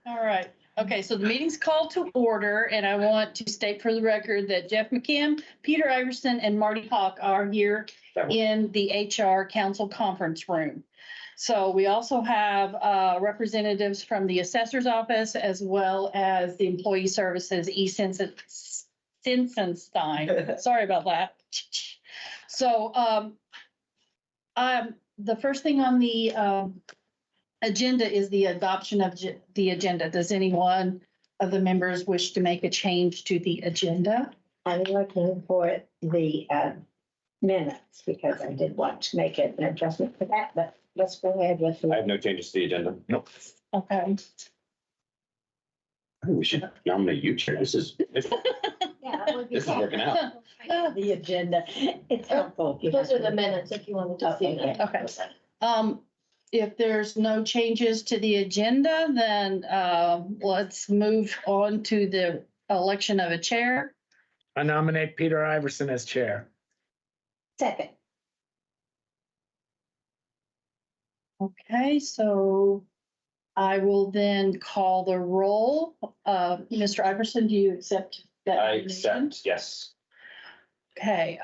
All right. Okay, so the meeting's called to order, and I want to state for the record that Jeff McKim, Peter Iverson, and Marty Hawk are here in the HR Council Conference Room. So we also have representatives from the Assessor's Office as well as the Employee Services, Sinsenstein. Sorry about that. So the first thing on the agenda is the adoption of the agenda. Does anyone of the members wish to make a change to the agenda? I'm looking for the minutes because I did want to make an adjustment for that, but let's go ahead with I have it. no changes to the agenda. Nope. Okay. I think we should nominate you, Chair. This is working out. The agenda. It's helpful. Those are the minutes if you wanted to see them. Okay. If there's no changes to the agenda, then let's move on to the election of a chair. I nominate Peter Iverson as chair. Second. Okay, so I will then call the roll. Mr. Iverson, do you accept that? I nomination? accept, yes. Okay,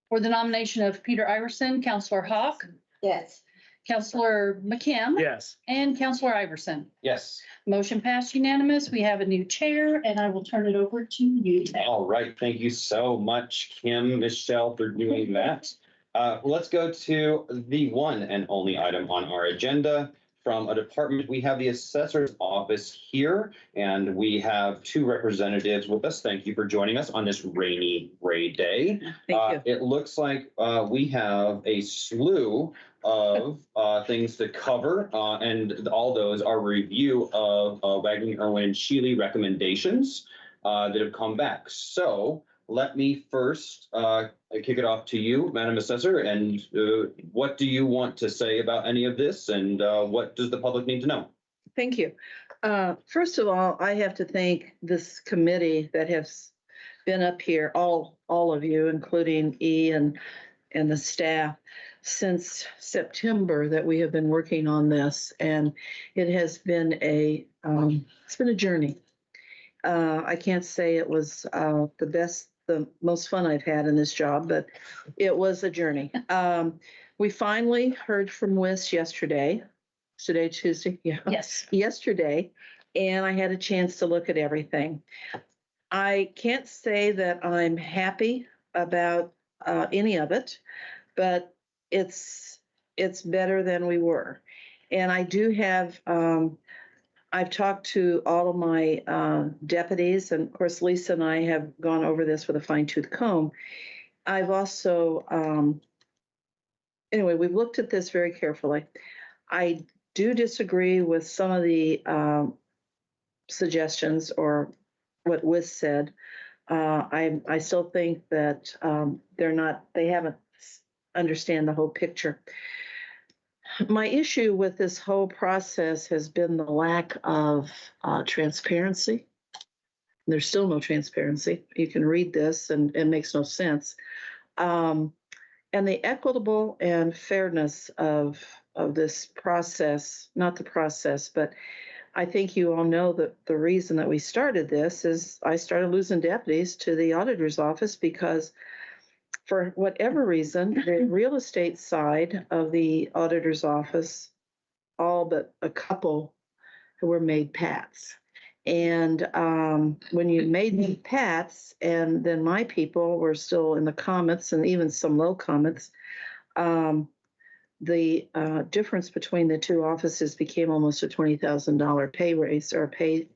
for the nomination of Peter Iverson, Counselor Hawk, Yes. Counselor McKim, Yes. and Counselor Iverson. Yes. Motion passed unanimous. We have a new chair, and I will turn it over to you now. All right. Thank you so much, Kim, Michelle, for doing that. Let's go to the one and only item on our agenda. From a department, we have the assessor's office here, and we have two representatives with us. Thank you for joining us on this rainy, gray day. Thank you. It looks like we have a slew of things to cover, and all those are review of Wagner, Irwin, and Shealy recommendations that have come back. So let me first kick it off to you, Madam Assessor, and what do you want to say about any of this, and what does the public need to know? Thank you. First of all, I have to thank this committee that has been up here, all of you, including E and the staff, since September that we have been working on this, and it has been it's been a journey. I can't say it was the most fun I've had in this job, but it was a journey. We finally heard from WIS yesterday. Today, Tuesday? Yeah. Yes. Yesterday, and I had a chance to look at everything. I can't say that I'm happy about any of it, but it's better than we were. And I do have, I've talked to all of my deputies, and of course, Lisa and I have gone over this with a fine-tooth comb. I've also, anyway, we've looked at this very carefully. I do disagree with some of the suggestions or what WIS said. I still think that they haven't understand the whole picture. My issue with this whole process has been the lack of transparency. There's still no transparency. You can read this and it makes no sense. And the equitable and fairness of this process, not the process, but I think you all know that the reason that we started this is I started losing deputies to the auditor's office because for whatever reason, the real estate side of the auditor's office, all but a couple were made Pats. And when you made me Pats, and then my people were still in the comments and even some low comments, the difference between the two offices became almost a $20,000 pay raise or pay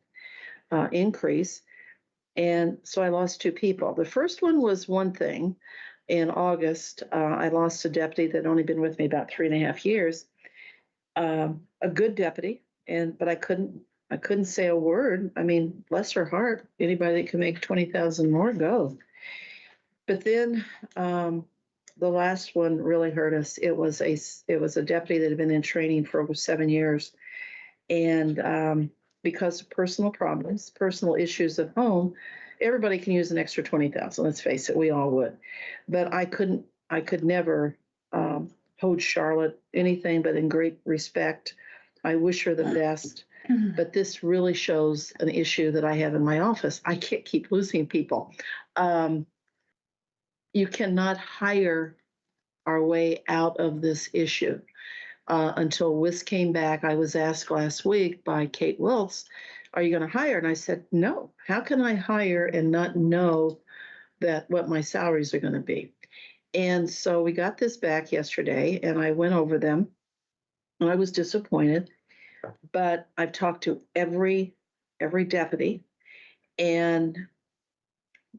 increase. And so I lost two people. The first one was one thing. In August, I lost a deputy that had only been with me about 3.5 years, a good deputy, but I couldn't say a word. I mean, bless her heart, anybody that can make 20,000 more, go. But then the last one really hurt us. It was a deputy that had been in training for over 7 years, and because of personal problems, personal issues at home, everybody can use an extra 20,000. Let's face it, we all would. But I could never hold Charlotte anything but in great respect. I wish her the best. But this really shows an issue that I have in my office. I can't keep losing people. You cannot hire our way out of this issue. Until WIS came back, I was asked last week by Kate Wiltz, are you going to hire? And I said, no. How can I hire and not know that what my salaries are going to be? And so we got this back yesterday, and I went over them, and I was disappointed. But I've talked to every deputy, and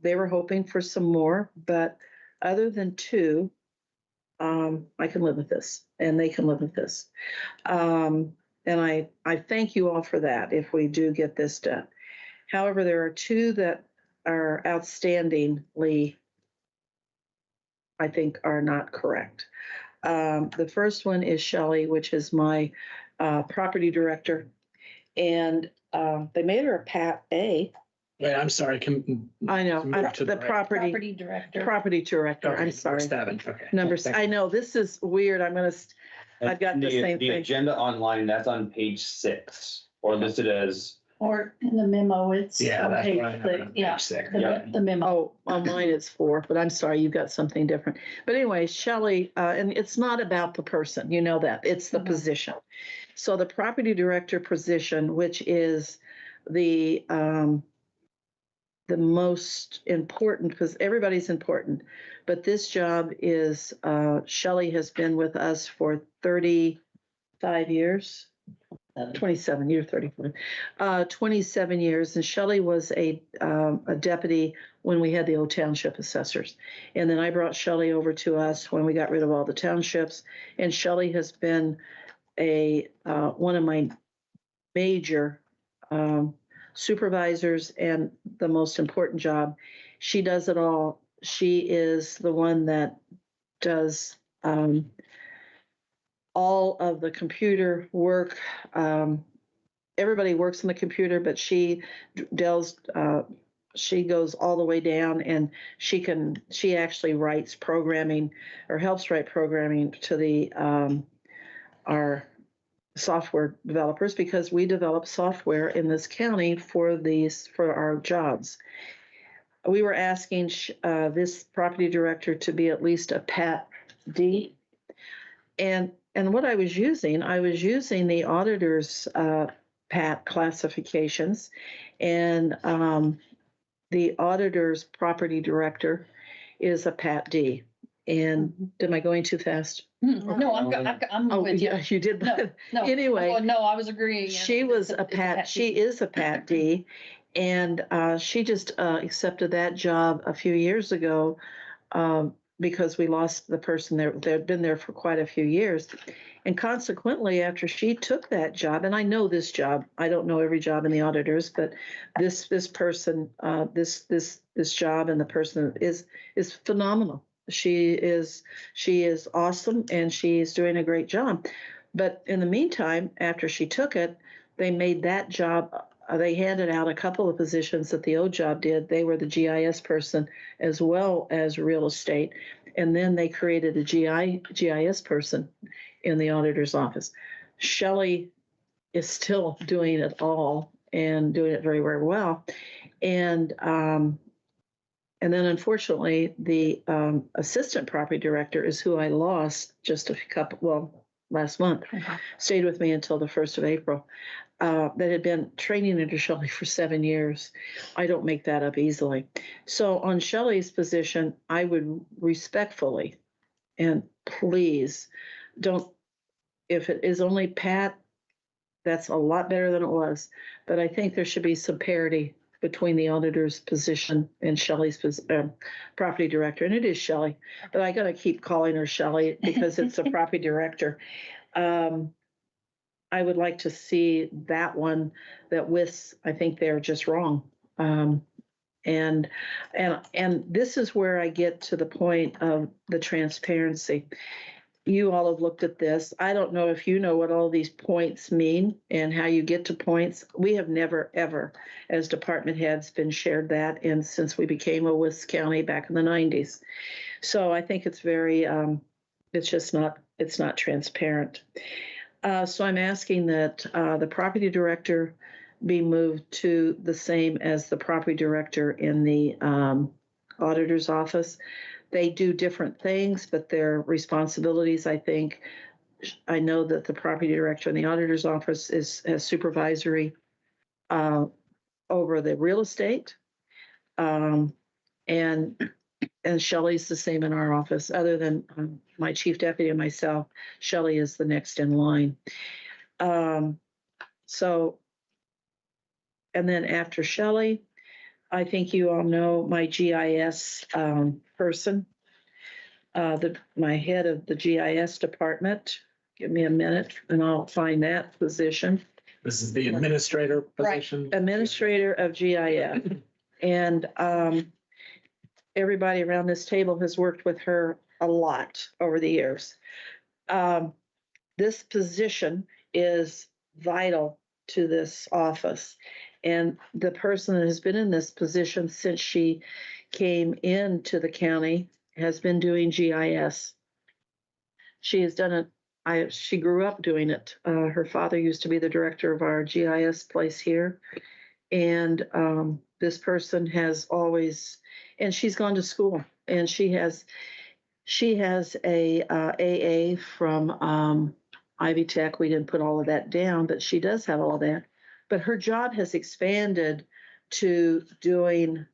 they were hoping for some more. But other than two, I can live with this, and they can live with this. And I thank you all for that if we do get this done. However, there are two that are outstandingly, I think, are not correct. The first one is Shelley, which is my property director, and they made her a Pat A. Wait, I'm sorry. I know, Move to the the right. property director. director. Okay, I'm sorry. 7. Okay. Number, Thank I you. know, this is weird. I've got the same The thing. agenda online, that's on page 6, or listed as, Or in the memo, it's. Yeah, on that's page what I have six. on Yeah, page 6. Yeah. the memo. Oh, on mine it's 4, but I'm sorry, you've got something different. But anyway, Shelley, and it's not about the person, you know that, it's the Mhm. position. So the property director position, which is the most important, because everybody's important, but this job is, Shelley has been with us for 35 years. 27, you're 35. 27 years, and Shelley was a deputy when we had the old township assessors. And then I brought Shelley over to us when we got rid of all the townships. And Shelley has been one of my major supervisors, and the most important job. She does it all. She is the one that does all of the computer work. Everybody works on the computer, but she does. She goes all the way down, and she actually writes programming or helps write programming to the our software developers, because we develop software in this county for our jobs. We were asking this property director to be at least a Pat D. And what I was using the auditor's Pat classifications, and the auditor's property director is a Pat D. And am I going too fast? No, I'm Oh, with you. yeah, you did. No, no. Anyway. Oh, no, I was agreeing. She was a Pat. She is a Pat D, and she just accepted that job a few years ago because we lost the person there. They'd been there for quite a few years, and consequently, after she took that job, and I know this job. I don't know every job in the auditors, but this person, this job, and the person is phenomenal. She is awesome, and she's doing a great job. But in the meantime, after she took it, they made that job, they handed out a couple of positions that the old job did. They were the GIS person as well as real estate. And then they created a GIS person in the auditor's office. Shelley is still doing it all and doing it very, very well. And then unfortunately, the assistant property director is who I lost just last month, stayed with me until the 1st of April, that had been training under Shelley for 7 years. I don't make that up easily. So on Shelley's position, I would respectfully and please don't, if it is only Pat, that's a lot better than it was. But I think there should be some parity between the auditor's position and Shelley's property director. And it is Shelley, but I got to keep calling her Shelley because it's a property director. I would like to see that one, that WIS, I think they're just wrong. And this is where I get to the point of the transparency. You all have looked at this. I don't know if you know what all these points mean and how you get to points. We have never, ever, as department heads, been shared that since we became a WIS county back in the 90s. So I think it's very, it's not transparent. So I'm asking that the property director be moved to the same as the property director in the auditor's office. They do different things, but their responsibilities, I think, I know that the property director in the auditor's office has supervisory over the real estate. And Shelley's the same in our office, other than my chief deputy and myself. Shelley is the next in line. So, and then after Shelley, I think you all know my GIS person, my head of the GIS department. Give me a minute and I'll find that position. This is the administrator Right. position. Administrator of GIS. And everybody around this table has worked with her a lot over the years. This position is vital to this office. And the person that has been in this position since she came into the county has been doing GIS. She has done it. She grew up doing it. Her father used to be the director of our GIS place here. And this person has always, and she's gone to school, and she has a AA from Ivy Tech. We didn't put all of that down, but she does have all that. But her job has expanded to doing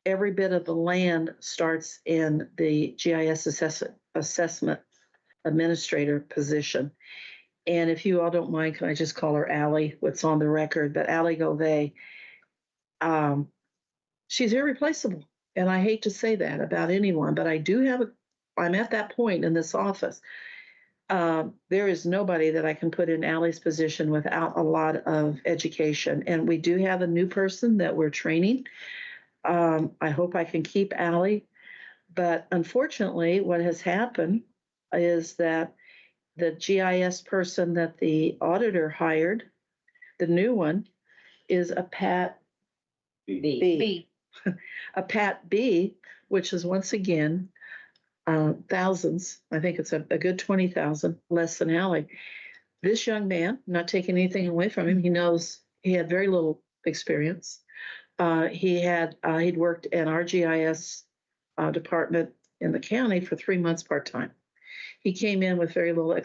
every bit of the land starts in the GIS assessment administrator position. And if you all don't mind, can I just call her Allie? What's on the record? But Allie Govey, she's irreplaceable. And I hate to say that about anyone, but I'm at that point in this office. There is nobody that I can put in Allie's position without a lot of education. And we do have a new person that we're training. I hope I can keep Allie. But unfortunately, what has happened is that the GIS person that the auditor hired, the new one, is a Pat B. A Pat B, which is once again thousands. I think it's a good 20,000 less than Allie. This young man, not taking anything away from him, he had very little experience. He'd worked in our GIS department in the county for 3 months part-time. He came in with very little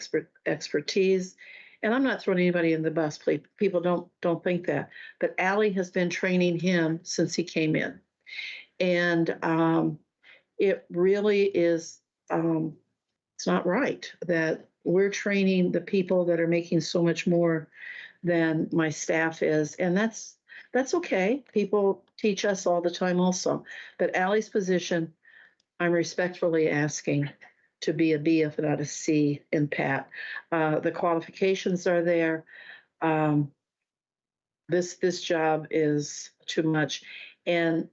expertise. And I'm not throwing anybody in the bus, please. People don't think that. But Allie has been training him since he came in. And it really is, it's not right that we're training the people that are making so much more than my staff is. And that's okay. People teach us all the time also. But Allie's position, I'm respectfully asking to be a B, if not a C in Pat. The qualifications are there. This job is too much. And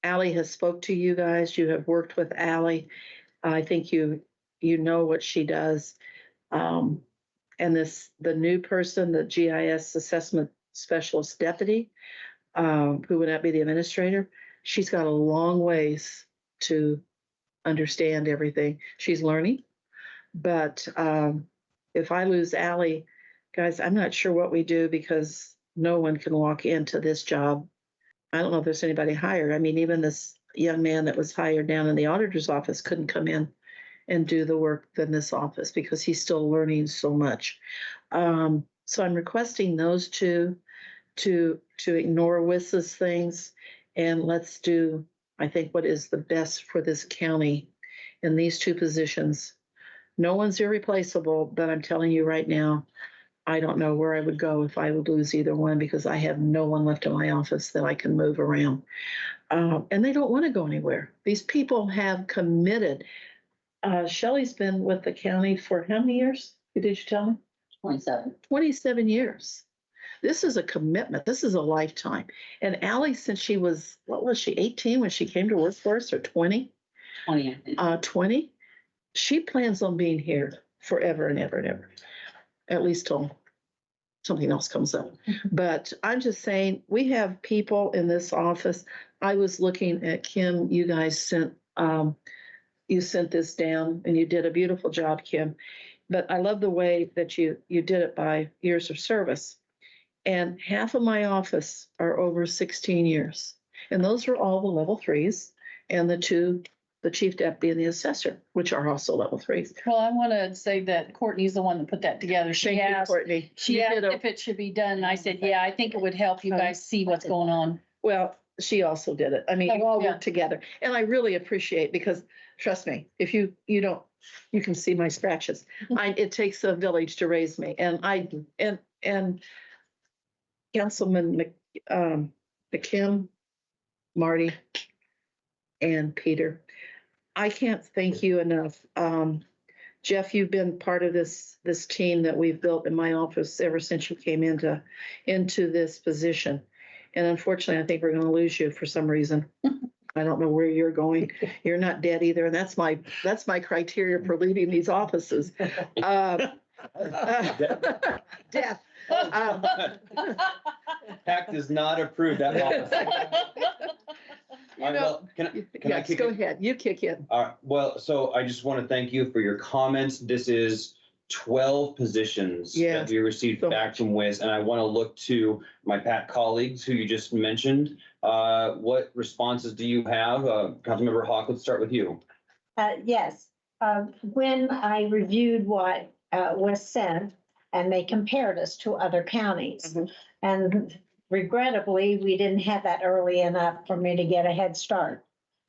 Allie has spoke to you guys. You have worked with Allie. I think you know what she does. And the new person, the GIS assessment specialist deputy, who would not be the administrator, she's got a long ways to understand everything. She's learning. But if I lose Allie, guys, I'm not sure what we do, because no one can walk into this job. I don't know if there's anybody hired. I mean, even this young man that was hired down in the auditor's office couldn't come in and do the work in this office because he's still learning so much. So I'm requesting those two to ignore WIS's things, and let's do, I think, what is the best for this county in these two positions. No one's irreplaceable, but I'm telling you right now, I don't know where I would go if I would lose either one, because I have no one left in my office that I can move around. And they don't want to go anywhere. These people have committed. Shelley's been with the county for how many years? Did you tell me? 27. 27 years. This is a commitment. This is a lifetime. And Allie, since she was, what was she, 18 when she came to work for us, or 20? 20. 20. She plans on being here forever and ever and ever, at least till something else comes up. But I'm just saying, we have people in this office. I was looking at Kim. You guys sent this down, and you did a beautiful job, Kim. but I love the way that you did it by years of service. And half of my office are over 16 years. And those are all the level threes and the chief deputy and the assessor, which are also level threes. Well, I want to say that Courtney's the one that put that together. She Thank you, asked, Courtney. she You asked did a- if it should be done. And I said, yeah, I think it would help you guys see what's going on. Well, she also did it. I mean, you all work together. And I really appreciate, because trust me, if you don't, you can see my scratches. It takes a village to raise me. And Councilman McKim, Marty, and Peter, I can't thank you enough. Jeff, you've been part of this team that we've built in my office ever since you came into this position. And unfortunately, I think we're going to lose you for some reason. I don't know where you're going. You're not dead either, and that's my criteria for leading these offices. Death. PAC does not approve that policy. You know, Can I yes, kick go it? ahead. You kick in. Well, so I just want to thank you for your comments. This is 12 positions that Yes. we received So back from WIS, and I want to look to my PAC colleagues who you just mentioned. What responses do you have? Councilmember Hawk, let's start with you. Yes, when I reviewed what was sent, and they compared us to other counties. Mhm. And regrettably, we didn't have that early enough for me to get a head start.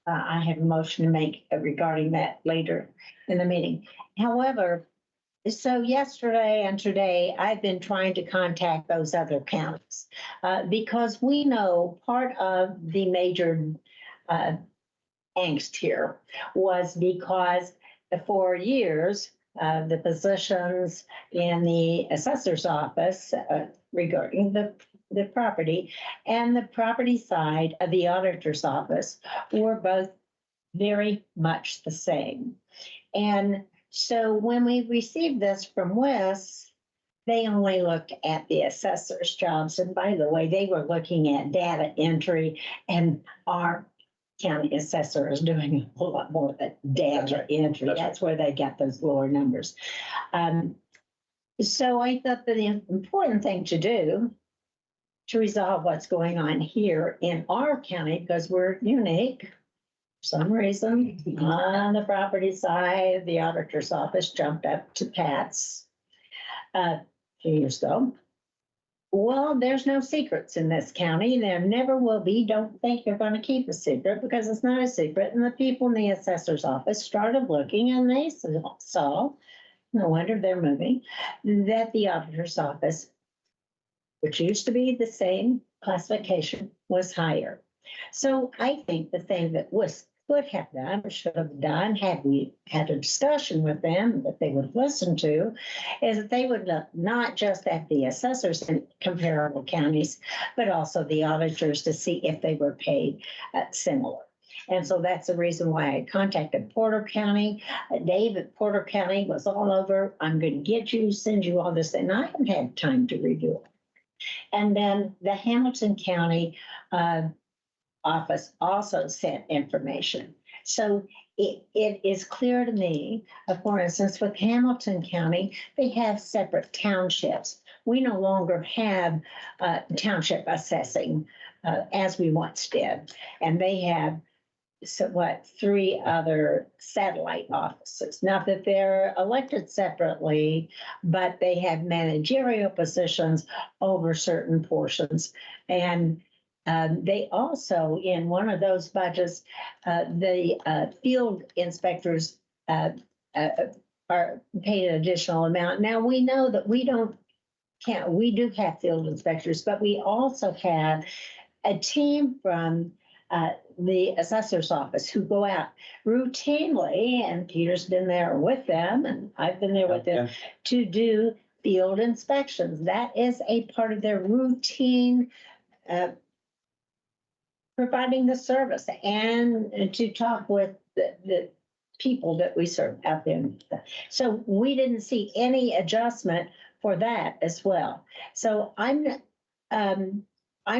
I have a motion to make regarding that later in the meeting. However, so yesterday and today, I've been trying to contact those other counties because we know part of the major angst here was because for years, the positions in the assessor's office regarding the property and the property side of the auditor's office were both very much the same. And so when we received this from WIS, they only looked at the assessor's jobs. And by the way, they were looking at data entry, and our county assessor is doing a whole lot more than data entry. That's where they got those lower numbers. So I thought that the important thing to do to resolve what's going on here in our county, because we're unique, for some reason, on the property side, the auditor's office jumped up to Pat's a few years ago. Well, there's no secrets in this county. There never will be. Don't think you're going to keep a secret, because it's not a secret. And the people in the assessor's office started looking, and they saw, no wonder they're moving, that the auditor's office, which used to be the same classification, was higher. So I think the thing that WIS could have done, or should have done, had we had a discussion with them that they would listen to, is that they would look not just at the assessors in comparable counties, but also the auditors to see if they were paid similar. And so that's the reason why I contacted Porter County. Dave at Porter County was all over. I'm going to get you, send you all this, and I haven't had time to review it. And then the Hamilton County office also sent information. So it is clear to me, for instance, with Hamilton County, they have separate townships. We no longer have township assessing as we once did. And they have three other satellite offices. Not that they're elected separately, but they have managerial positions over certain portions. And they also, in one of those budgets, the field inspectors are paid an additional amount. Now, we know that we do have field inspectors, but we also have a team from the assessor's office who go out routinely, and Peter's been there with them, and I've been there with them, to do field inspections. That is a part of their routine providing the service, and to talk with the people that we serve out there. So we didn't see any adjustment for that as well. So I'm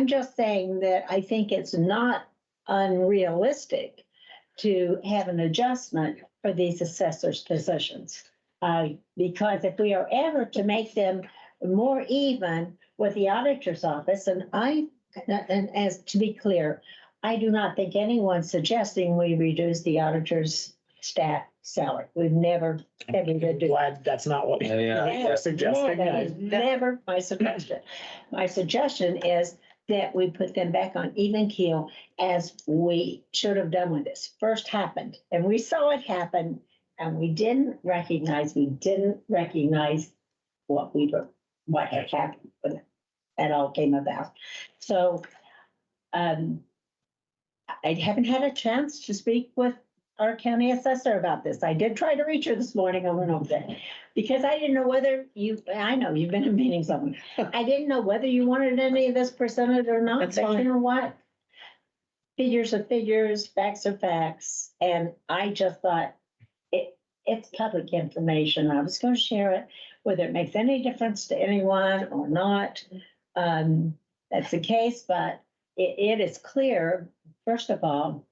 just saying that I think it's not unrealistic to have an adjustment for these assessors' positions. Because if we are ever to make them more even with the auditor's office, and as to be clear, I do not think anyone's suggesting we reduce the auditor's staff salary. We've never said we would do. Glad that's not what Yeah. you're suggesting. That is never my suggestion. My suggestion is that we put them back on even keel as we should have done when this first happened. And we saw it happen and we didn't recognize what had happened when that all came about. So I haven't had a chance to speak with our county assessor about this. I did try to reach her this morning over and over again, because I didn't know whether I know you've been in meetings on them. I didn't know whether you wanted any of this presented or not. That's But fine. you know what? Figures are figures, facts are facts. And I just thought it's public information. I was going to share it, whether it makes any difference to anyone or not. That's the case, but it is clear, first of all,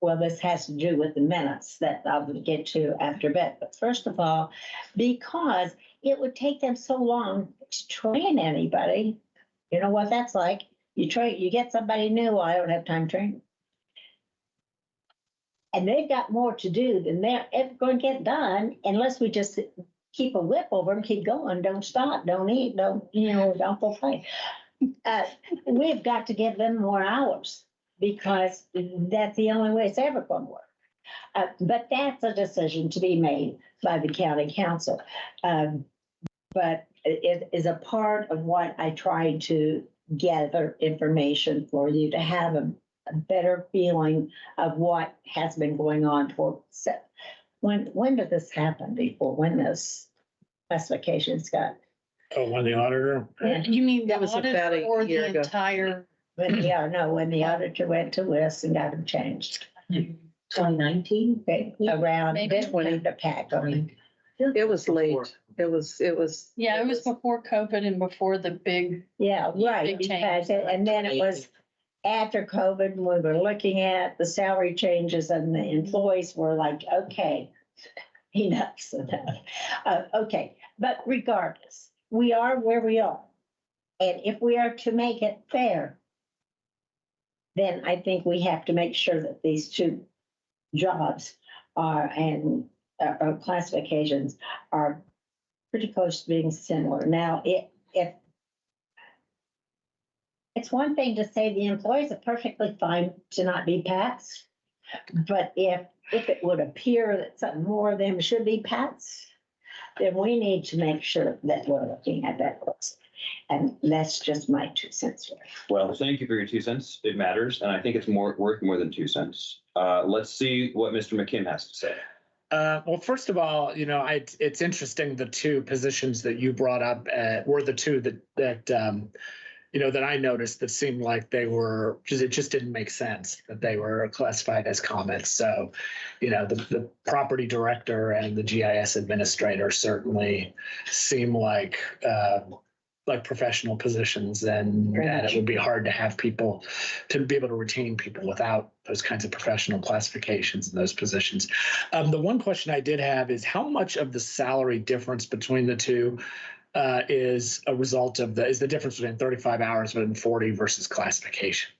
well, this has to do with the minutes that I'll get to after bed. But first of all, because it would take them so long to train anybody, you know what that's like. You get somebody new, I don't have time to train. And they've got more to do than they're ever going to get done unless we just keep a whip over them, keep going, don't stop, don't eat, don't go play. We've got to give them more hours, because that's the only way it's ever going to work. But that's a decision to be made by the county council. But it is a part of what I tried to gather information for you to have a better feeling of what has been going on for. When did this happen before? When this classifications got? Oh, when the auditor. You mean the It was about audit a or year the ago. entire? When the auditor went to WIS and got them changed. 2019? Okay, around Maybe. the pack. It was late. It was. Yeah, it was before COVID and before the big, Yeah, right, Big change. because, and then it was after COVID, when we were looking at the salary changes and the employees were like, okay, enough's enough. Okay, but regardless, we are where we are. And if we are to make it fair, then I think we have to make sure that these two jobs are, and classifications are pretty close to being similar. Now, if it's one thing to say the employees are perfectly fine to not be Pats, but if it would appear that some more of them should be Pats, then we need to make sure that we're looking at that closely. And that's just my 2 cents. Well, thank you for your 2 cents. It matters, and I think it's worth more than 2 cents. Let's see what Mr. McKim has to say. Well, first of all, it's interesting. The two positions that you brought up were the two that I noticed that seemed like they were it just didn't make sense that they were classified as comments. So, the property director and the GIS administrator certainly seem like professional positions, and it would be hard to have people to be able to retain people without those kinds of professional classifications in those positions. The one question I did have is how much of the salary difference between the two is a result of is the difference between 35 hours and 40 versus classification?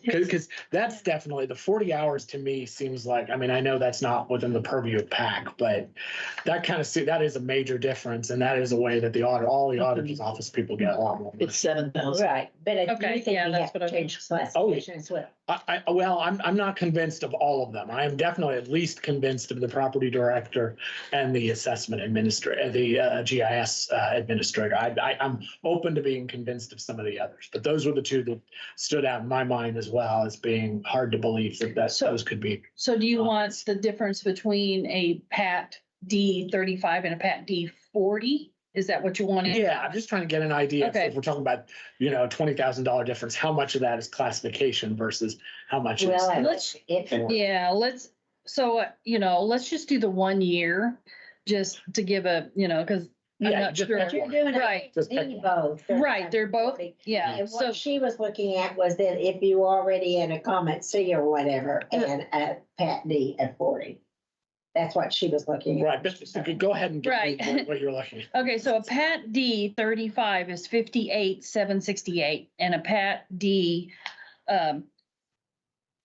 Because that's definitely the 40 hours to me seems like, I know that's not within the purview of PAC, but that is a major difference. And that is a way that all the auditor's office people get a lot more. It's 7,000. Right, but I do Okay, think yeah, we that's have to what I change classification as well. I'm not convinced of all of them. I am definitely at least convinced of the property director and the assessment administrator, the GIS administrator. I'm open to being convinced of some of the others, but those were the two that stood out in my mind as well as being hard to believe that those could be. So do you want the difference between a Pat D 35 and a Pat D 40? Is that what you want? Yeah, I'm just trying to get an idea. Okay. If we're talking about, $20,000 difference, how much of that is classification versus how much is. Well, let's just do the 1 year, just to give because I'm Yeah, not just sure. But you're doing Right. it both. Right, they're both, yeah. And So what she was looking at was that if you already in a comment C or whatever, and at Pat D at 40. That's what she was looking at. Right, but go ahead and give me Right. what you're looking. Okay, so a Pat D 35 is 58,768, and a Pat D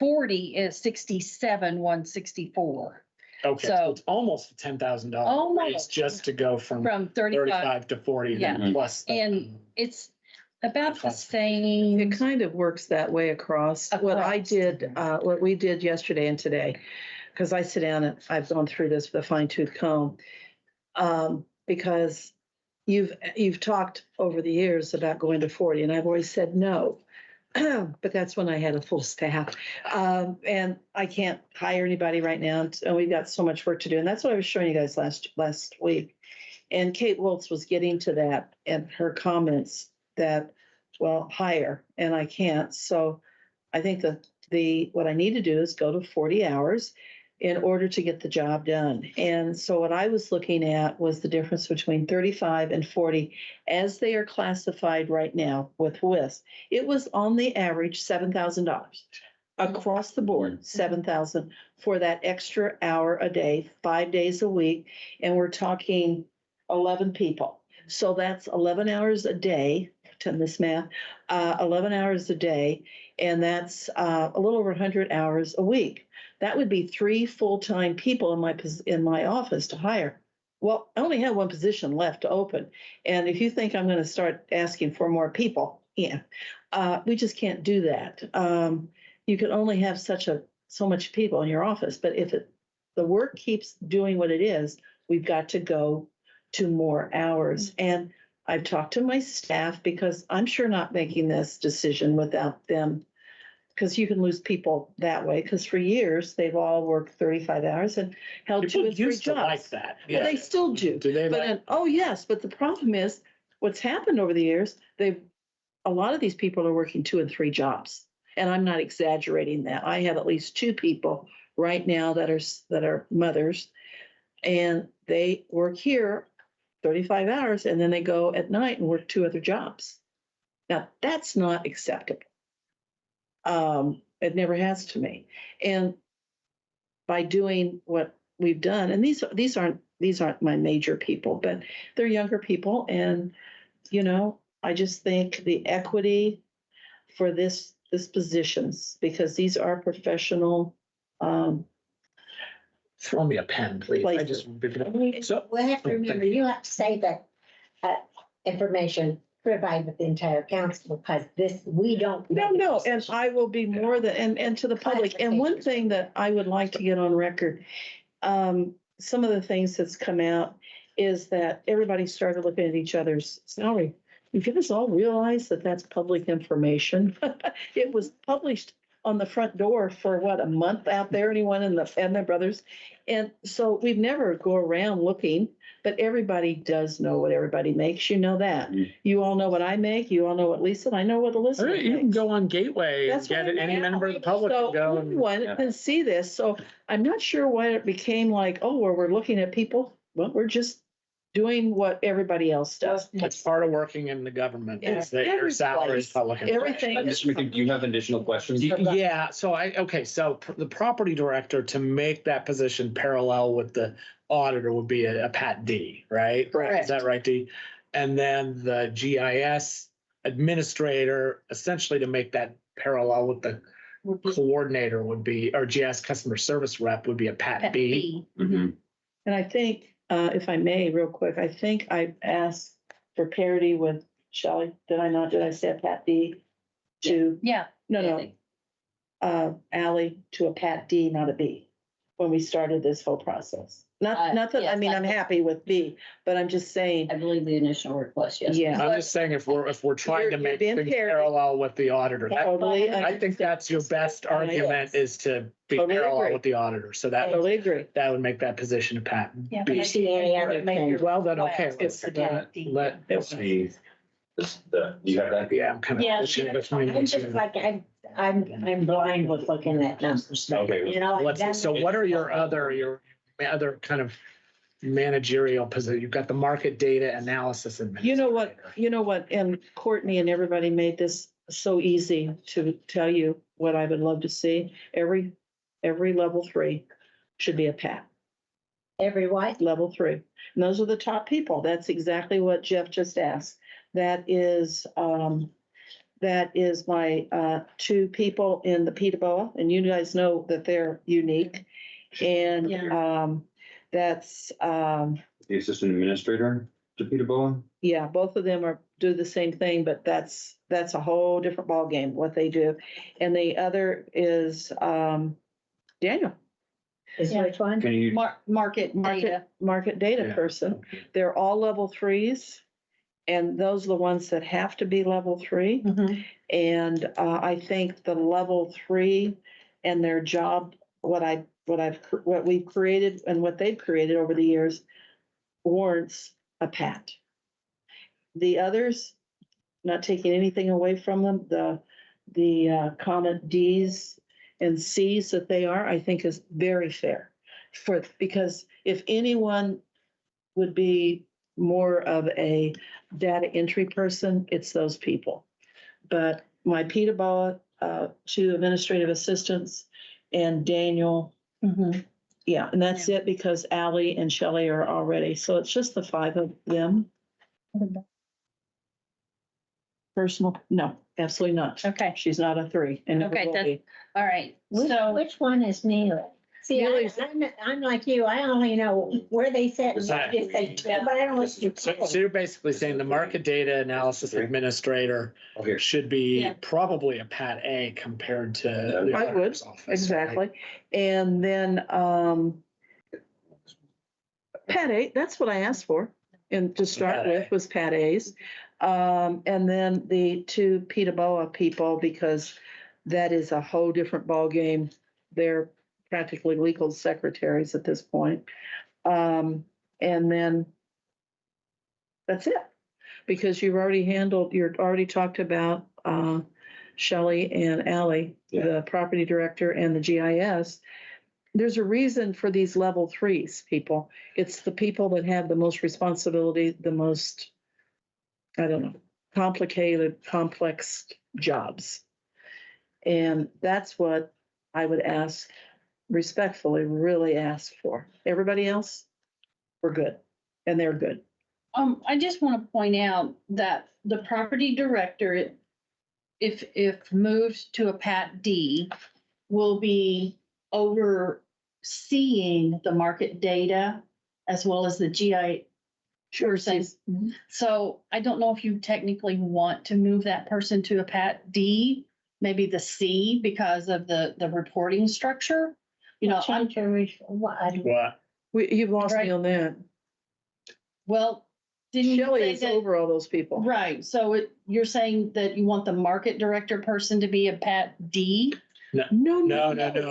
40 is 67,164. Okay, So- so it's almost $10,000 raise Almost. just to go from From 35, 35 to 40 Yeah. and plus. and it's about the Plus. same. It kind of works that way across. What I Across. did, what we did yesterday and today, because I sit down and I've gone through this with a fine tooth comb. Because you've talked over the years about going to 40 and I've always said no. But that's when I had a full staff. And I can't hire anybody right now. And we've got so much work to do. And that's what I was showing you guys last week. And Kate Woltz was getting to that and her comments that, well, hire, and I can't. So I think that what I need to do is go to 40 hours in order to get the job done. And so what I was looking at was the difference between 35 and 40 as they are classified right now with WIS. It was on the average $7,000 across the board, 7,000 for that extra hour a day, 5 days a week. And we're talking 11 people. So that's 11 hours a day, to this math, 11 hours a day. And that's a little over 100 hours a week. That would be 3 full-time people in my office to hire. Well, I only have one position left to open. And if you think I'm going to start asking for more people, we just can't do that. You can only have so much people in your office. But if the work keeps doing what it is, we've got to go to more hours. And I've talked to my staff because I'm sure not making this decision without them, because you can lose people that way. Because for years, they've all worked 35 hours and held 2 People and 3 used to like jobs. that. Well, they still do. Do they? But like- oh, yes, but the problem is what's happened over the years, a lot of these people are working 2 and 3 jobs. And I'm not exaggerating that. I have at least 2 people right now that are mothers, and they work here 35 hours and then they go at night and work 2 other jobs. Now, that's not acceptable. It never has to me. And by doing what we've done, and these aren't my major people, but they're younger people. And, I just think the equity for this positions, because these are professional, Throw me a pen, please. I Places. just. So, We have to remember, you have to say that information provided with the entire council, because we don't. No, and I will be more than, and to the public. And one thing that I would like to get on record, some of the things that's come out is that everybody started looking at each other's salary. You guys all realize that that's public information. It was published on the front door for a month out there, anyone and their brothers. And so we've never go around looking, but everybody does know what everybody makes. You know that. You all know what I make. You all know what Lisa, and I know what Elizabeth you can makes. go on Gateway and That's what get I it. Any mean. member of the public So can go and. anyone can see this. So I'm not sure why it became like, oh, well, we're looking at people. Well, we're just doing what everybody else does. It's part of working in the government, is that your Every salary is place, public. information. everything. Mr. McKee, do you have additional questions? Yeah, so so the property director, to make that position parallel with the auditor, would be a Pat D, right? Correct. Is that right, D? And then the GIS administrator, essentially to make that parallel with the coordinator would be, or GIS customer service rep would be a Pat B. Mhm. And I think, if I may, real quick, I think I asked for parity with Shelley. Did I not? Did I say a Pat D to, Yeah. no, Ally to a Pat D, not a B, when we started this whole process. Not that, I yes, mean, I I'm think- happy with B, but I'm just saying, I believe the initial request, yes. yeah. I'm just saying, if we're trying to You're make being things parity. parallel with the auditor, Totally. I think that's your best argument, is to be Totally parallel agree. with the auditor. So I that totally agree. would make that position a Pat Yeah, Do you B. see any other thing? Well, then, okay, let's let. Let's see. You have that? Yeah, I'm kind of. Yeah, pushing between I'm the just two. like, I'm blind with looking at numbers. Okay. You know, like Let's, so what are your other kind of managerial position? You've got the market data analysis administrator. You know what, and Courtney and everybody made this so easy to tell you what I would love to see. Every level 3 should be a Pat. Every what? level 3. And those are the top people. That's exactly what Jeff just asked. That is my 2 people in the Peterborough, and you guys know that they're unique. And that's The assistant administrator to Peterborough. yeah, both of them do the same thing, but that's a whole different ballgame what they do. And the other is Daniel, Is which one? Can you? Market data. market data Yeah. person. They're all level 3s, and those are the ones that have to be level 3. Mhm. And I think the level 3 and their job, what we've created and what they've created over the years warrants a pat. The others, not taking anything away from them, the comment Ds and Cs that they are, I think is very fair. Because if anyone would be more of a data entry person, it's those people. But my Peterborough, 2 administrative assistants, and Daniel, Mhm. yeah, and that's it because Ally and Shelley are already, so it's just the 5 of them. Personal, no, absolutely not. Okay, She's not a 3 and never Okay, will that's- be. all right. Which, So which one is Neely? See, Neely's- I'm like you, I only know where they sit, but I don't know what you So call. you're basically saying the market data analysis administrator Oh, here. should be Yeah. probably a Pat A compared to the I would, auditor's office, right? Exactly. And then, Pat A, that's what I asked for. And to start Pat A. with was Pat A's. And then the 2 Peterborough people, because that is a whole different ballgame. They're practically legal secretaries at this point. And then that's it. Because you've already talked about Shelley and Ally, Yeah. the property director and the GIS. There's a reason for these level 3s, people. It's the people that have the most responsibility, the most, I don't know, complicated, complex jobs. And that's what I would ask, respectfully, really ask for. Everybody else, we're good. And they're good. I just want to point out that the property director, if moved to a Pat D, will be overseeing the market data as well as the GI person. So I don't know if you technically want to move that person to a Pat D, maybe the C because of the reporting structure. You know, I'm, Change your, what? What? You've lost me Right. on that. well, didn't you Shelley say is that? over all those people. Right, so you're saying that you want the market director person to be a Pat D? No.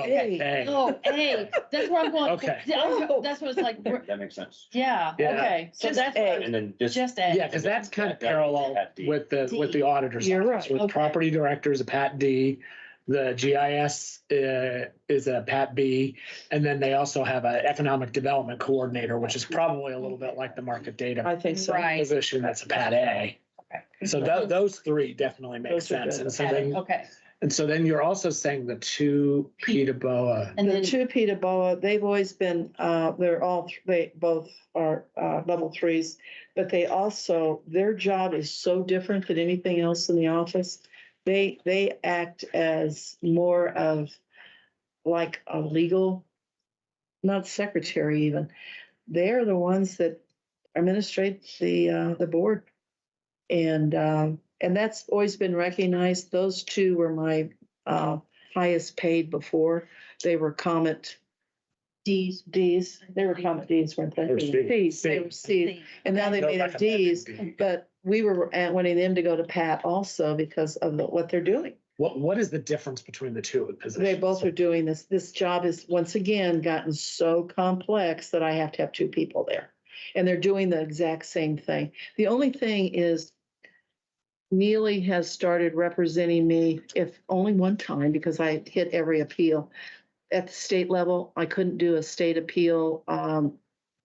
Hey. Hey. Oh, A, that's where I'm going. Okay. That's what it's like, That makes sense. yeah, Yeah. okay, so Just that's, A. what And then this. just A. Yeah, because that's kind of That- that- parallel Pat D. with the auditor's You're office. right. With Okay. property director is a Pat D, the GIS is a Pat B, and then they also have an economic development coordinator, which is probably a little bit like the market data I think so. Right. position. That's a Pat A. So those 3 definitely make Those are sense. good. And so then you're also saying the 2 Peterborough. And The then, 2 Peterborough, they've always been, they both are level 3s, but they also, their job is so different than anything else in the office. They act as more of like a legal, not secretary even. They're the ones that administrate the board. And that's always been recognized. Those 2 were my highest paid before. They were Comet Ds. They were Comet Ds, weren't they? Or C. Cs, they were Cs. And now they No, made them recommended Ds, D. but we were wanting them to go to Pat also because of what they're doing. What is the difference between the 2 positions? They both are doing this. This job is once again gotten so complex that I have to have 2 people there. And they're doing the exact same thing. The only thing is Neely has started representing me, if only one time, because I hit every appeal. At the state level, I couldn't do a state appeal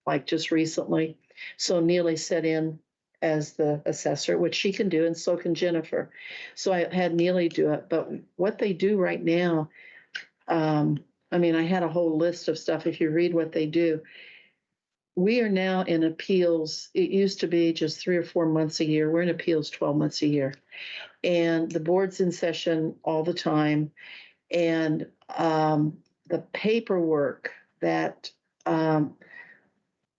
like just recently. So Neely set in as the assessor, which she can do, and so can Jennifer. So I had Neely do it. But what they do right now, I mean, I had a whole list of stuff. If you read what they do, we are now in appeals. It used to be just 3 or 4 months a year. We're in appeals 12 months a year. And the board's in session all the time. And the paperwork that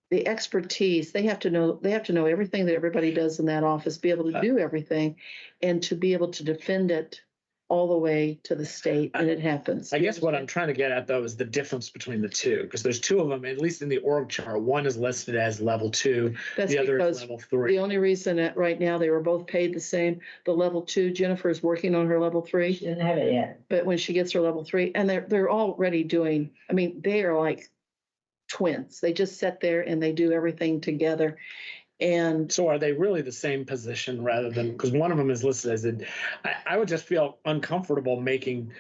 the expertise, they have to know everything that everybody does in that office, be able to do everything, and to be able to defend it all the way to the state, and it happens. I guess what I'm trying to get at though is the difference between the two, because there's two of them, at least in the org chart. One is listed as level 2, That's the other is because level the 3. only reason that right now they were both paid the same, the level 2, Jennifer is working on her level 3, She didn't have it yet. but when she gets her level 3, and they're already doing, I mean, they are like twins. They just sit there and they do everything together. And So are they really the same position rather than, because one of them is listed as I would just feel uncomfortable making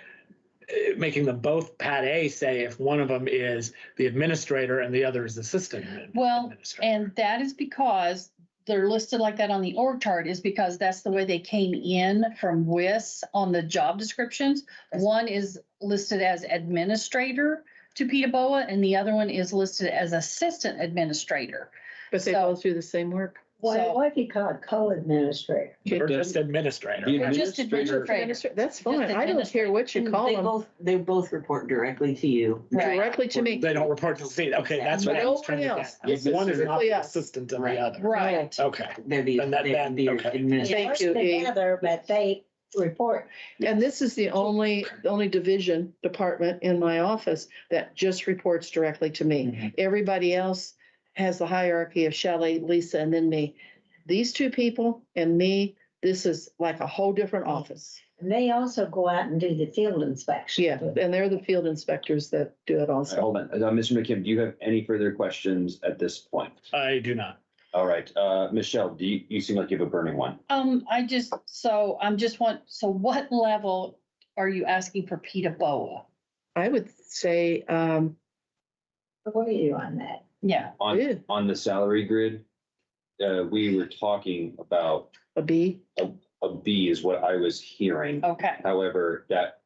them both Pat A say if one of them is the administrator and the other is assistant. Well, administrator. and that is because they're listed like that on the org chart is because that's the way they came in from WIS on the job descriptions. One is listed as administrator to PETA and the other one is listed as assistant administrator. but they So- both do the same work. Why if you call it co-administrator? Or just administrator. The Or just administrator- administrator. That's fine. I don't care what you call them. They both report directly to you. Right. Directly to me. They don't report to the state. Okay, that's what I was trying to No one get. else. This is One is not strictly the us. assistant of the Right. other. Right. Okay. They're the, And that- they're then- the okay. administrator. Thank you, E. Together, but they report. And this is the only department in my office that just reports directly to me. Everybody else has the hierarchy of Shelley, Lisa, and then me. These two people and me, this is like a whole different office. And they also go out and do the field inspection. Yeah, and they're the field inspectors that do it also. Hold on, Mr. McKim, do you have any further questions at this point? I do not. All right, Michelle, you seem like you have a burning one. So what level are you asking for PETA? I would say, What are you on that? Yeah, Yeah. On the salary grid, we were talking about a B. a B is what I was hearing. okay. However, that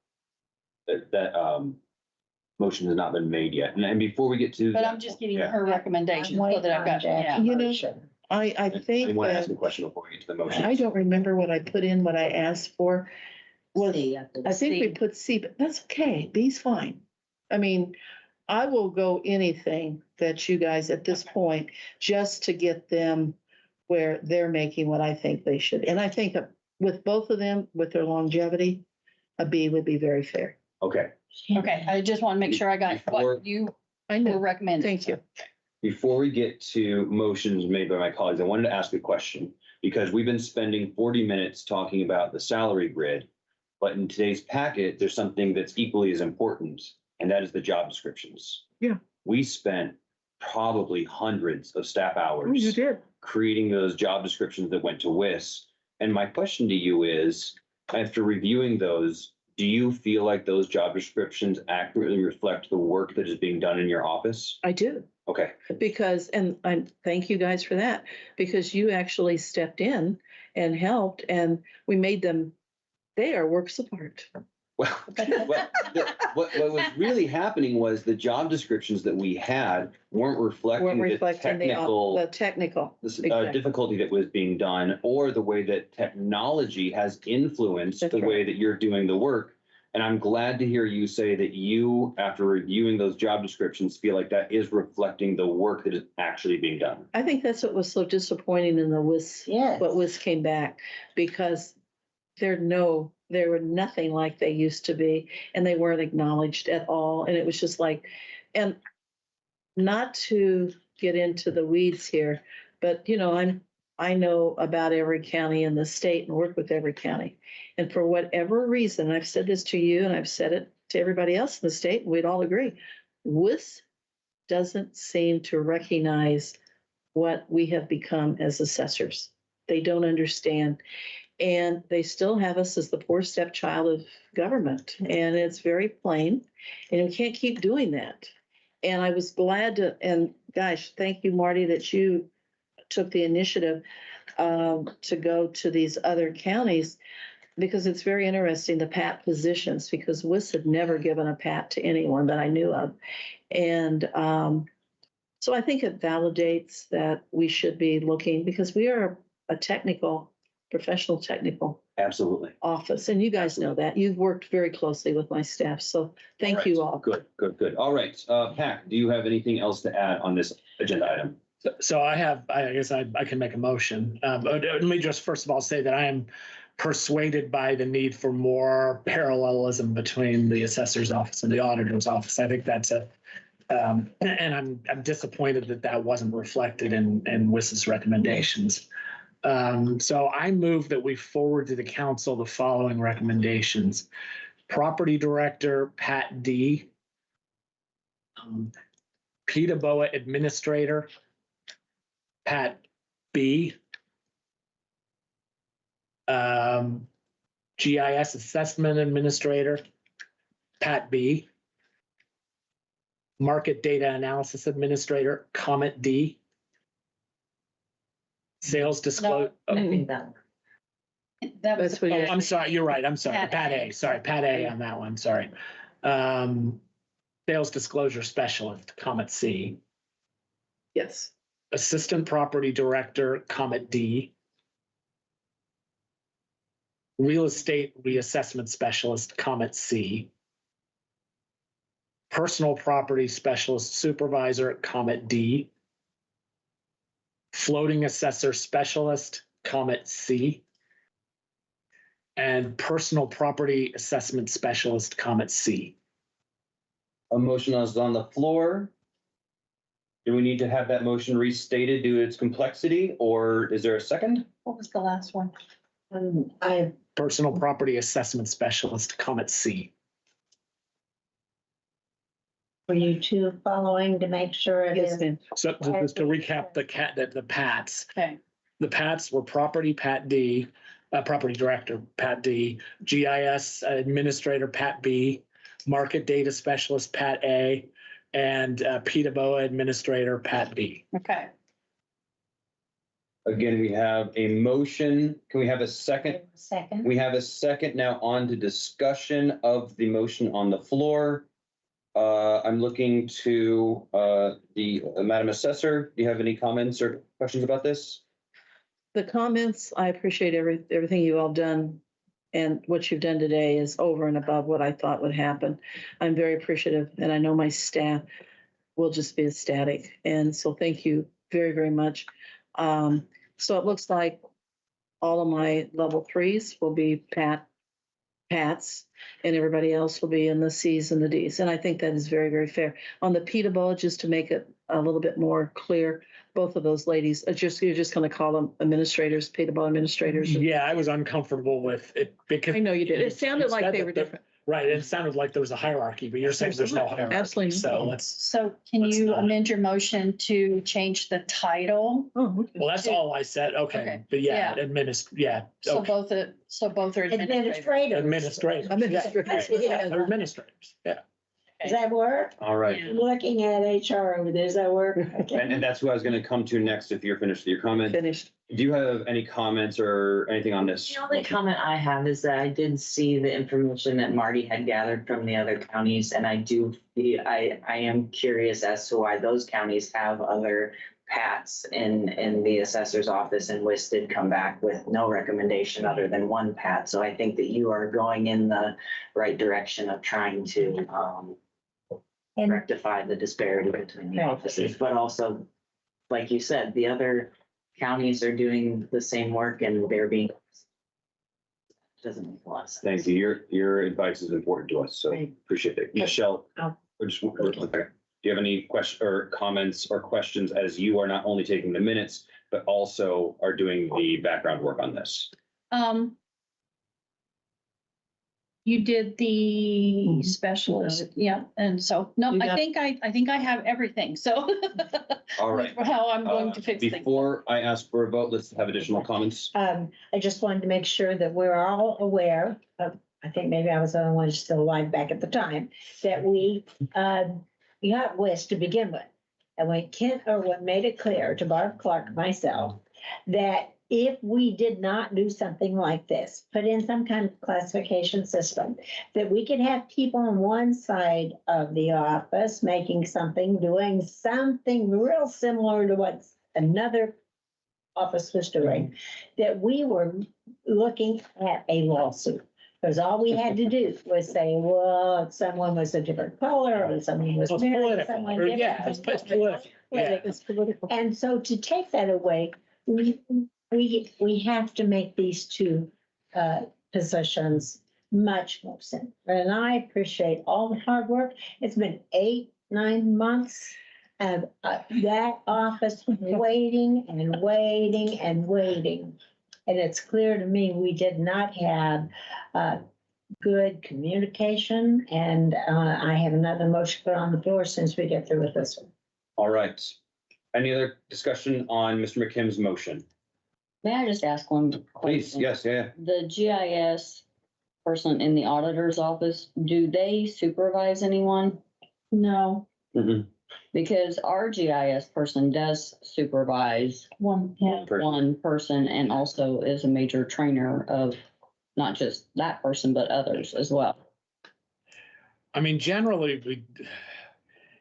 motion has not been made yet. And before we get to. But that- I'm just getting Yeah. her recommendation so that I've got, yeah. You know, Motion. I think I want to ask that, a question before we get to the motion. I don't remember what I put in, what I asked for. Was, I think we C. put C, but that's okay. B's fine. I mean, I will go anything that you guys at this point, just to get them where they're making what I think they should. And I think with both of them, with their longevity, a B would be very fair. Okay, Okay, I just want to make sure I got Before- what you I were know. recommending. Thank you. before we get to motions made by my colleagues, I wanted to ask a question. Because we've been spending 40 minutes talking about the salary grid. But in today's packet, there's something that's equally as important, and that is the job descriptions. Yeah. We spent probably hundreds of staff Oh, you hours did. creating those job descriptions that went to WIS. And my question to you is, after reviewing those, do you feel like those job descriptions accurately reflect the work that is being done in your office? I do. Okay, Because, and I thank you guys for that, because you actually stepped in and helped, and we made them, they are works of art. well, what was really happening was the job descriptions that we had weren't Weren't reflecting the reflecting the technical technical. this, exactly. difficulty that was being done, or the way that technology has influenced That's the right. way that you're doing the work. And I'm glad to hear you say that you, after reviewing those job descriptions, feel like that is reflecting the work that is actually being done. I think that's what was so disappointing in the WIS, Yes. what WIS came back, because they were nothing like they used to be, and they weren't acknowledged at all. And it was just like, and not to get into the weeds here, but I know about every county in the state and work with every county. And for whatever reason, and I've said this to you and I've said it to everybody else in the state, and we'd all agree, WIS doesn't seem to recognize what we have become as assessors. They don't understand. And they still have us as the poor stepchild of government. And it's very plain. And we can't keep doing that. And I was glad to, and gosh, thank you, Marty, that you took the initiative to go to these other counties, because it's very interesting, the PAT positions, because WIS had never given a PAT to anyone that I knew of. And So I think it validates that we should be looking, because we are a professional technical Absolutely. office, and you guys know that. You've worked very closely with my staff, so thank you all. Good, good, good. All right, Pat, do you have anything else to add on this agenda item? So I guess I can make a motion. Let me just first of all say that I am persuaded by the need for more parallelism between the assessor's office and the auditor's office. I think that's and I'm disappointed that that wasn't reflected in WIS's recommendations. So I move that we forward to the council the following recommendations. Property Director, Pat D. PETA BOA Administrator, Pat B. GIS Assessment Administrator, Pat B. Market Data Analysis Administrator, Comet D. Sales Disclosure. I think that. That was. That's what you're- I'm sorry, you're right. I'm sorry. Pat Pat A. A. Sorry, Pat A on that one. Sorry. Sales Disclosure Specialist, Comet C. Yes. Assistant Property Director, Comet D. Real Estate Reassessment Specialist, Comet C. Personal Property Specialist Supervisor, Comet D. Floating Assessor Specialist, Comet C. And Personal Property Assessment Specialist, Comet C. A motion is on the floor. Do we need to have that motion restated due to its complexity, or is there a second? What was the last one? I, Personal Property Assessment Specialist, Comet C. for you two following to make sure it Yes, is. ma'am. So just to recap the Pats. Okay. The Pats were Property Pat D, Property Director Pat D, GIS Administrator Pat B, Market Data Specialist Pat A, and PETA BOA Administrator Pat B. Okay. Again, we have a motion. Can we have a second? Second. We have a second. Now on to discussion of the motion on the floor. I'm looking to the Madam Assessor. Do you have any comments or questions about this? The comments, I appreciate everything you all done, and what you've done today is over and above what I thought would happen. I'm very appreciative, and I know my staff will just be ecstatic. And so thank you very, very much. So it looks like all of my level 3s will be Pats, and everybody else will be in the Cs and the Ds. And I think that is very, very fair. On the PETA BOA, just to make it a little bit more clear, both of those ladies, you're just going to call them administrators, PETA BOA administrators. Yeah, I was uncomfortable with it because. I know you did. It sounded like they were different. Right, it sounded like there was a hierarchy, but you're saying there's no hierarchy. Absolutely. So let's, So can Let's you not. amend your motion to change the title? Oh, okay. well, that's all I said. Okay, Okay. but yeah, Yeah. So okay. both are administrators. Administrators. Administrators. Yeah. They're administrators, yeah. Does that work? All right. Yeah. I'm looking at HR over there. Does that work? Okay. And that's who I was going to come to next if you're finished with your comment. Finished. Do you have any comments or anything on this? The only comment I have is that I did see the information that Marty had gathered from the other counties, and I am curious as to why those counties have other Pats in the assessor's office, and WIS did come back with no recommendation other than one Pat. So I think that you are going in the right direction of trying to And rectify the disparity between the Right. offices, but also, like you said, the other counties are doing the same work and they're being. Doesn't make a lot of sense. Thank you. Your advice is important to us, so Right. appreciate it. Michelle, Oh. or just, do you have any question or comments or questions as you are not only taking the minutes, but also are doing the background work on this? You did the specialist, yeah, and so, no, You I got- think I have everything, so. All right. How I'm going to fix things. Before I ask for a vote, let's have additional comments. I just wanted to make sure that we're all aware of, I think maybe I was the only one still alive back at the time, that we got WIS to begin with. And when Kent Irwin made it clear to Barb Clark, myself, that if we did not do something like this, put in some kind of classification system, that we could have people on one side of the office making something, doing something real similar to what another office was doing, that we were looking at a lawsuit. Because all we had to do was say, well, someone was a different color, or someone was It's married to political, someone or different. yeah, it's political. Yeah. It's political. And so to take that away, we have to make these two positions much more simple. And I appreciate all the hard work. It's been 8-9 months of that office waiting and waiting and waiting. And it's clear to me we did not have good communication. And I have another motion put on the floor since we get through with this one. All right. Any other discussion on Mr. McKim's motion? May I just ask one Please, question? yes, yeah. The GIS person in the auditor's office, do they supervise anyone? No, Mhm. Because our GIS person does supervise yeah. one person and also is a major trainer of not just that person, but others as well. I mean, generally,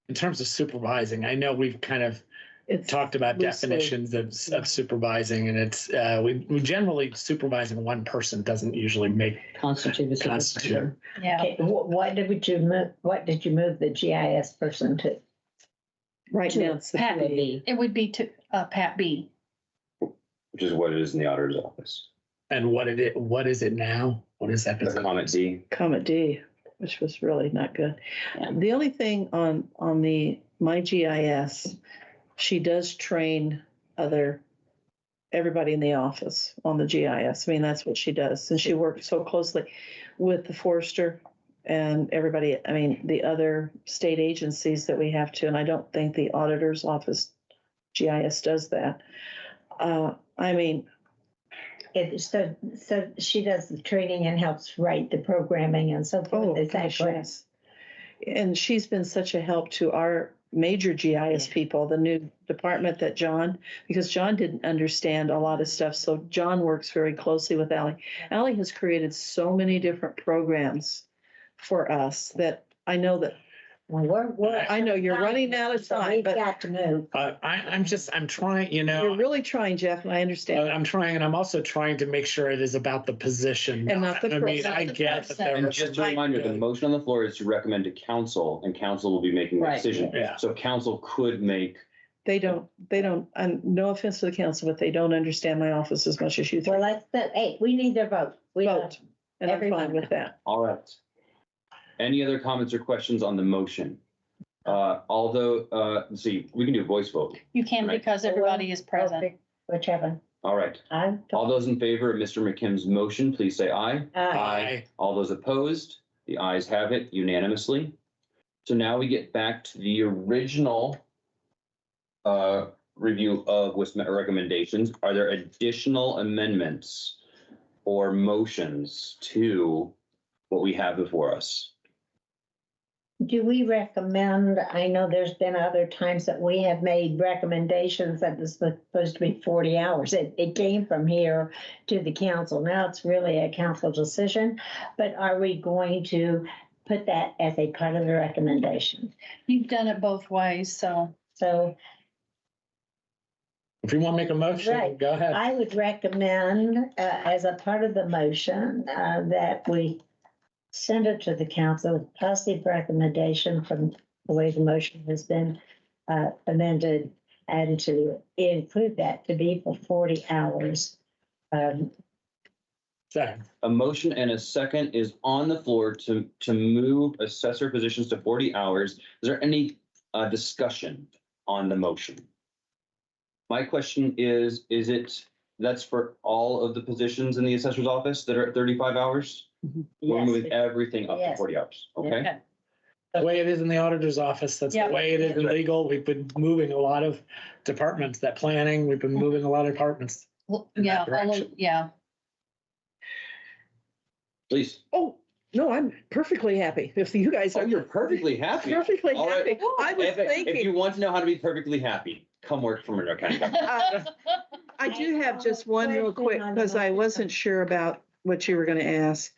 in terms of supervising, I know we've kind of It's talked about loosely. definitions of supervising, and it's, we generally supervising one person doesn't usually make, Constitute a Constitute. supervisor. Yeah. Okay, what did you move the GIS person to? Right now, it's the Pat would PA. be. It would be to Pat B. Which is what it is in the auditor's office. and what is it now? What is that? The comment D. Comment D, which was really not good. Yeah. The only thing on my GIS, she does train everybody in the office on the GIS. I mean, that's what she does. And she works so closely with the forester and everybody, I mean, the other state agencies that we have to, and I don't think the auditor's office GIS does that. I mean, So she does the training and helps write the programming and so forth. Is that gosh, correct? yes. And she's been such a help to our major GIS people, the new department that because John didn't understand a lot of stuff. So John works very closely with Ally. Ally has created so many different programs for us that I know that, Well, I know you're running out of So time, we've but got to move. I'm trying, you're really trying, Jeff, and I understand. I'm trying, and I'm also trying to make sure it is about the position. And not the I mean, person. I get that there And are just a some- reminder, the motion on the floor is to recommend to council, and council will be making the Right. decision. Yeah. So council could make, They don't, and no offense to the council, but they don't understand my office as much as you Well, three. hey, we need their vote. We Vote. And I'm everyone. fine with that. all right. Any other comments or questions on the motion? Let's see, we can do a voice vote. You can Right. because everybody is present. Whichever. All right. I'm. All those in favor of Mr. McKim's motion, please say aye. Aye. All those opposed, the ayes have it unanimously. So now we get back to the original review of WISP recommendations. Are there additional amendments or motions to what we have before us? Do we recommend, I know there's been other times that we have made recommendations that was supposed to be 40 hours. It came from here to the council. Now it's really a council decision, but are we going to put that as a part of the recommendation? You've done it both ways, so. So If you want to make a motion, Right. go ahead. I would recommend, as a part of the motion, that we send it to the council with positive recommendation from the way the motion has been amended, and to include that to be for 40 hours. Second. A motion and a second is on the floor to move assessor positions to 40 hours. Is there any discussion on the motion? My question is that's for all of the positions in the assessor's office that are at 35 hours? We're moving Yes. everything up to Yes. 40 hours, okay? Okay. The way it is in the auditor's office, that's the Yeah. way it is in legal. We've been moving a lot of departments, that planning, we've been moving a lot of departments. Well, In that yeah, direction. yeah. Please. Oh, no, I'm perfectly happy if you guys Oh, are you're perfectly happy. perfectly All right. happy. I was If you thinking, want to know how to be perfectly happy, come work for Monroe County Government. I do have just one real quick, Question on the because I wasn't sure about what you were gonna ask.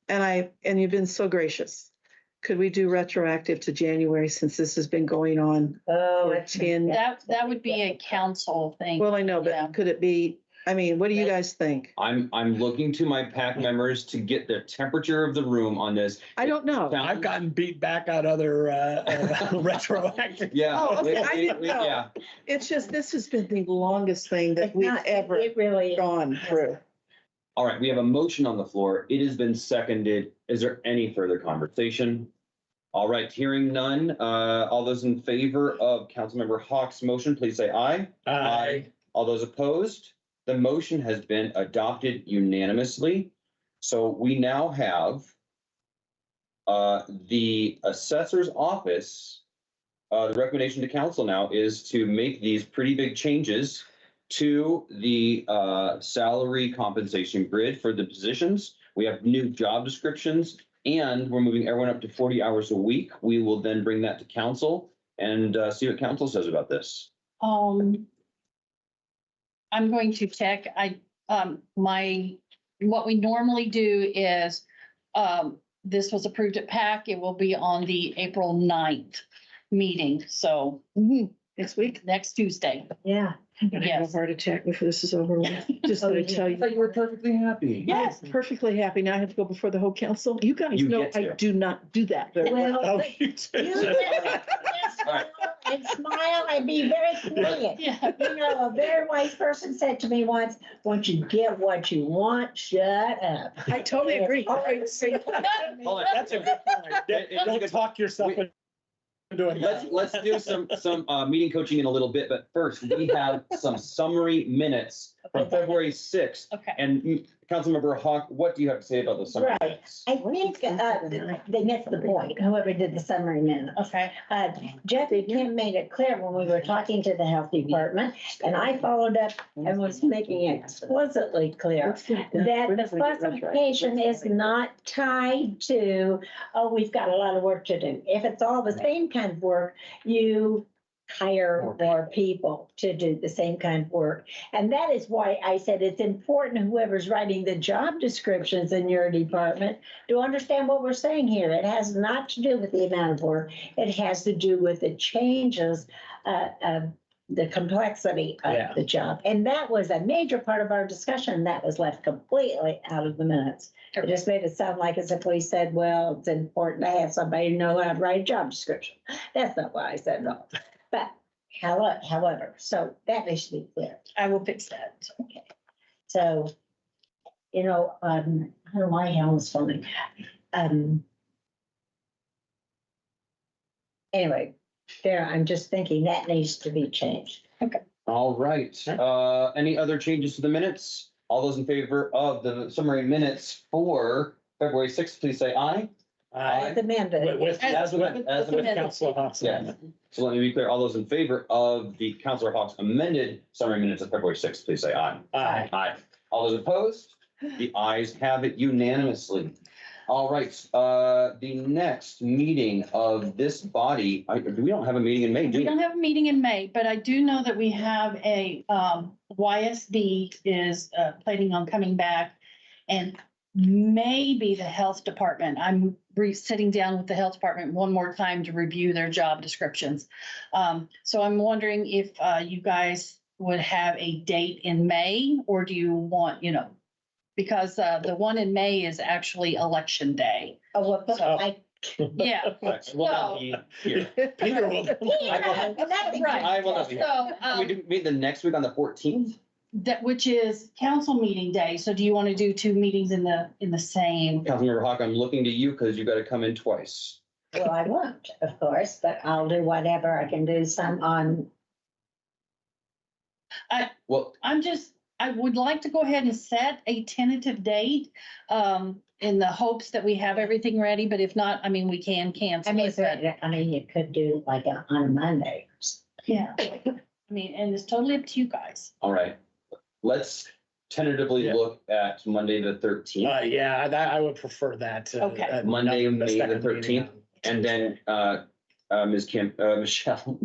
And you've been so gracious. Could we do retroactive to January, since this has been going on Oh, for it's 10? That would be a council thing. Well, I know, Yeah. but could it be, I mean, what do you guys think? I'm looking to my PAC members to get the temperature of the room on this. I don't know. I've gotten beat back on other retroactive. Yeah. Oh, okay, I didn't know. Yeah. It's just, this has been the longest thing that It's we've not- ever It really. gone through. All right, we have a motion on the floor. It has been seconded. Is there any further conversation? All right, hearing none. All those in favor of Councilmember Hawk's motion, please say aye. All those opposed? The motion has been adopted unanimously. So we now have the assessor's office. The recommendation to council now is to make these pretty big changes to the salary compensation grid for the positions. We have new job descriptions, and we're moving everyone up to 40 hours a week. We will then bring that to council and see what council says about this. I'm going to check. What we normally do is, this was approved at PAC. It will be on the April 9th meeting. So Next week. next Tuesday. Yeah. I'm gonna have a Yes. heart attack before this is over with. Just Oh, gonna yeah. tell you. you were perfectly happy. Yes. I'm perfectly happy. Now I have to go before the whole council. You guys You know get I to. do not do that very well. Well, Oh, you you did. just and smile and be very quiet. Yeah. You know, a very wise person said to me once, once you get what you want, shut up. I totally agree. Hold on. That's a good point. Don't talk yourself into doing that. Let's do some meeting coaching in a little bit, but first we have some summary minutes from February 6th. Okay. And Councilmember Hawk, what do you have to say about the summary Right. minutes? I think they missed the point, whoever did the summary minutes. Okay. Jeff and Kim made it clear when we were talking to the health department, and I followed up and was making it explicitly clear that the classification is not tied to, oh, we've got a lot of work to do. If it's all the same kind of work, you hire more people to do the same kind of work. And that is why I said it's important, whoever's writing the job descriptions in your department, to understand what we're saying here. It has not to do with the amount of work. It has to do with the changes of the complexity Yeah. of the job. And that was a major part of our discussion that was left completely out of the minutes. It just made it sound like as if we said, well, it's important to have somebody know how to write a job description. That's not what I said at all. But however, so that needs to be clear. I will fix that. Okay. So, you know, I don't know why Helen's phoning. Anyway, there, I'm just thinking that needs to be changed. All right, any other changes to the minutes? All those in favor of the summary minutes for February 6th, please say aye. As amended. With As amended. Council Hawks. Yeah. So let me be clear, all those in favor of the Councilor Hawks amended summary minutes of February 6th, please say aye. Aye. Aye. All those opposed? The ayes have it unanimously. All right, the next meeting of this body, we don't have a meeting in May, do We we? don't have a meeting in May, but I do know that we have a, YSD is planning on coming back, and maybe the health department. I'm sitting down with the health department one more time to review their job descriptions. So I'm wondering if you guys would have a date in May, or do you want, because the one in May is actually election day. Oh, well, but I. Yeah. I will not be here. Peter will. That's right. I will not be here. So, We do meet the next week on the 14th? which is council meeting day. So do you want to do two meetings in the same? Councilmember Hawk, I'm looking to you because you got to come in twice. Well, I won't, of course, but I'll do whatever I can do some on. Well, I would like to go ahead and set a tentative date, in the hopes that we have everything ready, but if not, we can cancel it. but- You could do like on a Monday. Yeah, and it's totally up to you guys. all right. Let's tentatively Yeah. look at Monday, the 13th. Yeah, I would prefer that. Okay. Monday, not May the second meeting 13th. on And then, Ms. Kim, Michelle,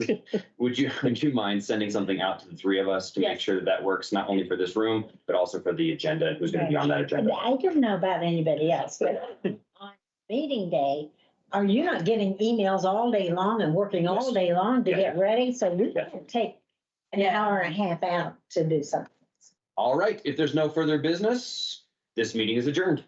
would you mind sending something out to the three of us to make Yes. sure that that works, not only for this room, but also for the agenda, who's gonna be on that agenda? I don't know about anybody else, but on meeting day, are you not getting emails all day long and working all Yes. day long to Yeah. get ready? So you Yeah. can take an hour and a half out to do something. All right, if there's no further business, this meeting is adjourned.